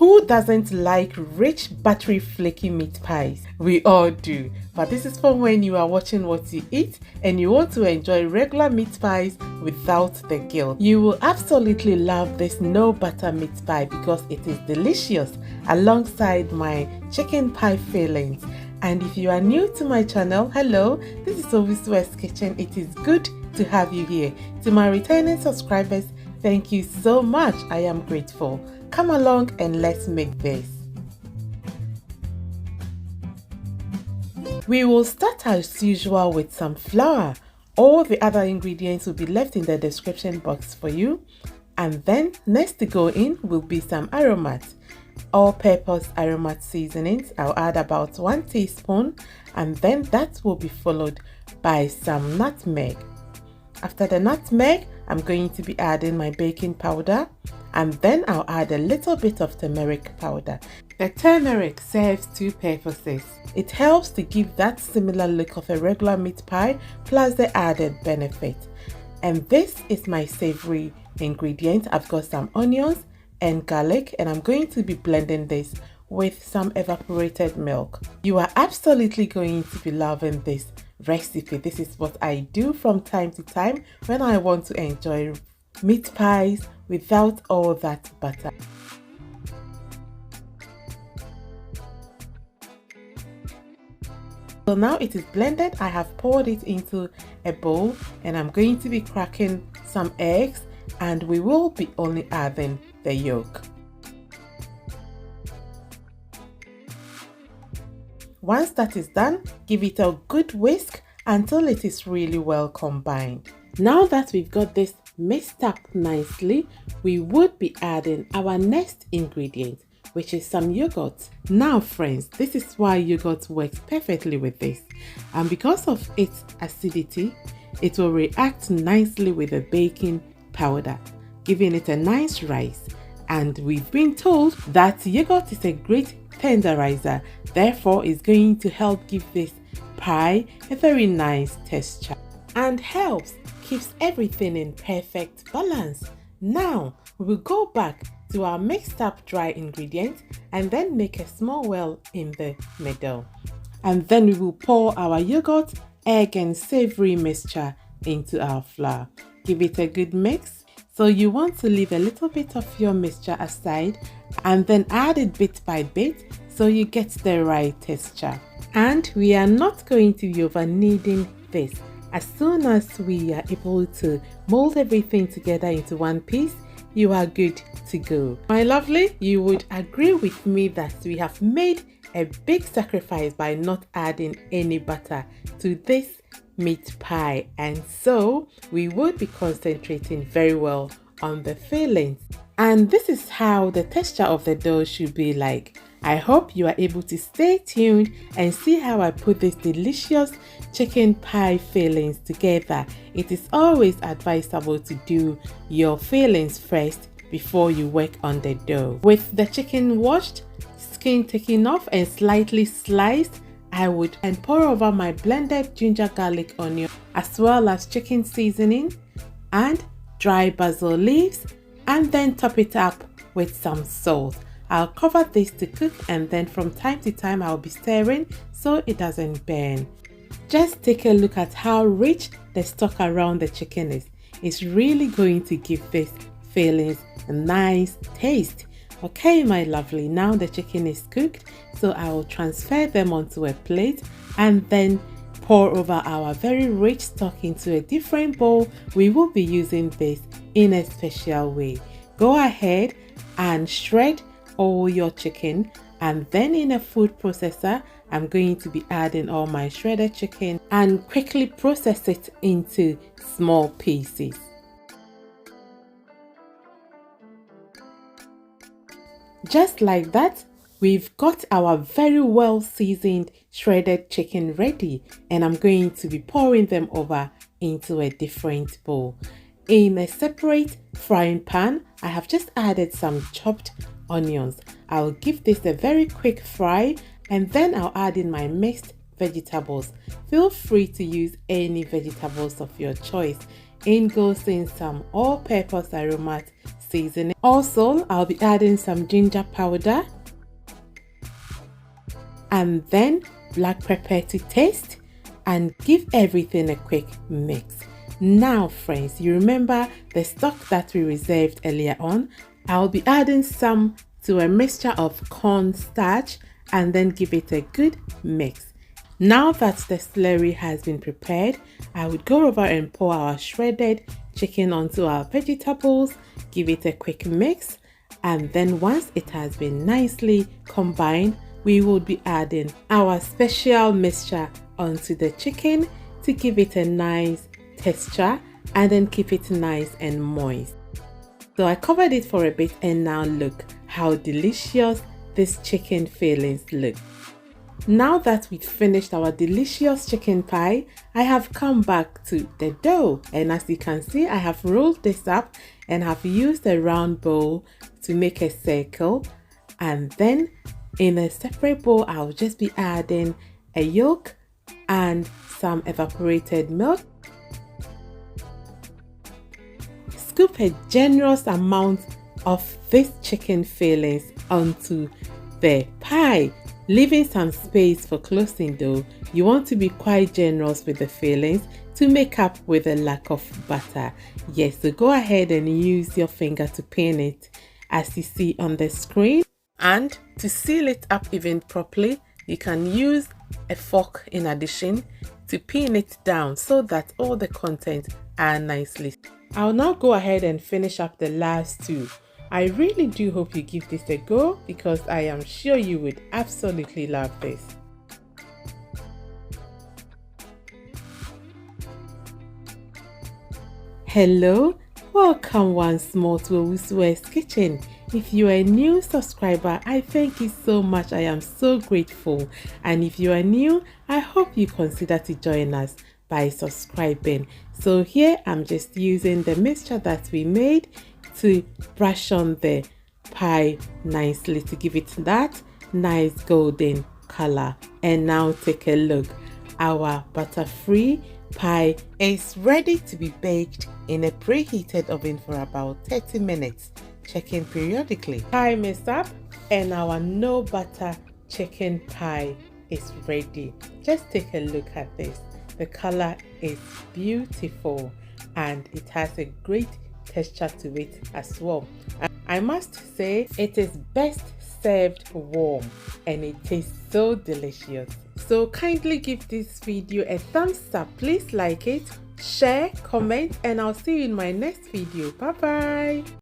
Who doesn't like rich, buttery, flaky meat pies? We all do. But this is for when you are watching what you eat and you want to enjoy regular meat pies without the guilt. You will absolutely love this no butter meat pie because it is delicious alongside my chicken pie fillings. And if you are new to my channel, hello, this is Oviswe's Kitchen. It is good to have you here. To my returning subscribers, thank you so much. I am grateful. Come along and let's make this. We will start as usual with some flour. All the other ingredients will be left in the description box for you. And then next to go in will be some aromat. All-purpose aromat seasonings. I'll add about 1 teaspoon, and then that will be followed by some nutmeg. After the nutmeg, I'm going to be adding my baking powder, and then I'll add a little bit of turmeric powder. The turmeric serves two purposes. It helps to give that similar look of a regular meat pie, plus the added benefit. And this is my savory ingredient. I've got some onions and garlic, and I'm going to be blending this with some evaporated milk. You are absolutely going to be loving this recipe. This is what I do from time to time when I want to enjoy meat pies without all that butter. So now it is blended. I have poured it into a bowl and I'm going to be cracking some eggs, and we will be only adding the yolk. Once that is done, give it a good whisk until it is really well combined. Now that we've got this mixed up nicely, we would be adding our next ingredient, which is some yogurt. Now friends, this is why yogurt works perfectly with this, and because of its acidity, it will react nicely with the baking powder, giving it a nice rise. And we've been told that yogurt is a great tenderizer, therefore it's going to help give this pie a very nice texture and helps keeps everything in perfect balance. Now we will go back to our mixed up dry ingredients and then make a small well in the middle, and then we will pour our yogurt, egg and savory mixture into our flour. Give it a good mix. So you want to leave a little bit of your mixture aside and then add it bit by bit so you get the right texture. And we are not going to be over kneading this. As soon as we are able to mold everything together into one piece, you are good to go. My lovely, you would agree with me that we have made a big sacrifice by not adding any butter to this meat pie, and so we would be concentrating very well on the fillings. And this is how the texture of the dough should be like. I hope you are able to stay tuned and see how I put this delicious chicken pie fillings together. It is always advisable to do your fillings first before you work on the dough. With the chicken washed, skin taken off and slightly sliced, I would pour over my blended ginger garlic onion as well as chicken seasoning and dry basil leaves, and then top it up with some salt. I'll cover this to cook, and then from time to time I'll be stirring so it doesn't burn. Just take a look at how rich the stock around the chicken is. It's really going to give this fillings a nice taste. Okay, my lovely, now the chicken is cooked, so I will transfer them onto a plate and then pour over our very rich stock into a different bowl. We will be using this in a special way. Go ahead and shred all your chicken, and then in a food processor, I'm going to be adding all my shredded chicken and quickly process it into small pieces. Just like that, we've got our very well seasoned shredded chicken ready, and I'm going to be pouring them over into a different bowl. In a separate frying pan, I have just added some chopped onions. I'll give this a very quick fry, and then I'll add in my mixed vegetables. Feel free to use any vegetables of your choice. In goes in some all-purpose aromat seasoning. Also, I'll be adding some ginger powder and then black pepper to taste, and give everything a quick mix. Now friends, you remember the stock that we reserved earlier on? I'll be adding some to a mixture of corn starch and then give it a good mix. Now that the slurry has been prepared, I would go over and pour our shredded chicken onto our vegetables, give it a quick mix, and then once it has been nicely combined, we will be adding our special mixture onto the chicken to give it a nice texture and then keep it nice and moist. So I covered it for a bit, and now look how delicious this chicken fillings look. Now that we've finished our delicious chicken pie, I have come back to the dough, and as you can see, I have rolled this up and have used a round bowl to make a circle, and then in a separate bowl I'll just be adding a yolk and some evaporated milk. Scoop a generous amount of this chicken fillings onto the pie, leaving some space for closing though. You want to be quite generous with the fillings to make up with the lack of butter. Yes, so go ahead and use your finger to pin it as you see on the screen. And to seal it up even properly, you can use a fork in addition to pin it down so that all the contents are nicely. I'll now go ahead and finish up the last two. I really do hope you give this a go because I am sure you would absolutely love this. Hello, welcome once more to Owusu's Kitchen. If you are a new subscriber, I thank you so much. I am so grateful. And if you are new, I hope you consider to join us by subscribing. So here I'm just using the mixture that we made to brush on the pie nicely to give it that nice golden color. And now take a look. Our butter-free pie is ready to be baked in a preheated oven for about 30 minutes. Checking periodically. Time is up and our no butter chicken pie is ready. Just take a look at this. The color is beautiful and it has a great texture to it as well. I must say it is best served warm and it tastes so delicious. So kindly give this video a thumbs up. Please like it, share, comment, and I'll see you in my next video. Bye bye.